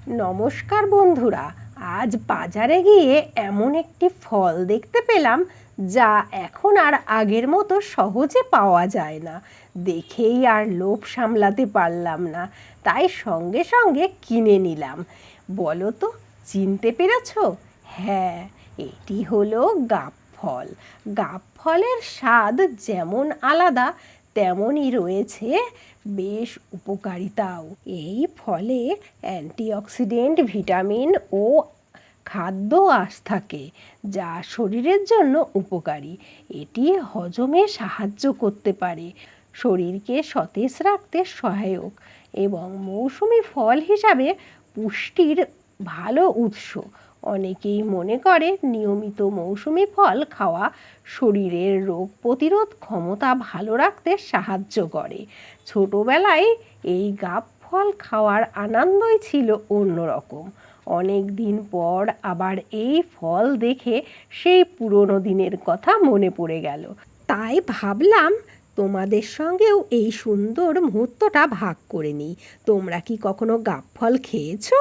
নমস্কার বন্ধুরা। আজ বাজারে গিয়ে এমন একটি ফল দেখতে পেলাম যা এখন আর আগের মতো সহজে পাওয়া যায় না। দেখেই আর লোভ সামলাতে পারলাম না, তাই সঙ্গে সঙ্গে কিনে নিলাম। বলো তো, চিনতে পেরেছো? হ্যাঁ, এটি হলো গাব ফল। গাব ফলের স্বাদ যেমন আলাদা, তেমনই রয়েছে বেশ উপকারিতাও। এই ফলে অ্যান্টিঅক্সিডেন্ট, ভিটামিন ও খাদ্য আঁশ থাকে, যা শরীরের জন্য উপকারী। এটি হজমে সাহায্য করতে পারে, শরীরকে সতেজ রাখতে সহায়ক এবং মৌসুমী ফল হিসাবে পুষ্টির ভালো উৎস। অনেকেই মনে করে নিয়মিত মৌসুমী ফল খাওয়া শরীরের রোগ প্রতিরোধ ক্ষমতা ভালো রাখতে সাহায্য করে। ছোটবেলায় এই গাব ফল খাওয়ার আনন্দই ছিল অন্যরকম। অনেক দিন পর আবার এই ফল দেখে সেই পুরনো দিনের কথা মনে পড়ে গেল। তাই ভাবলাম তোমাদের সঙ্গেও এই সুন্দর মুহূর্তটা ভাগ করে নিই। তোমরা কি কখনো গাব ফল খেয়েছো?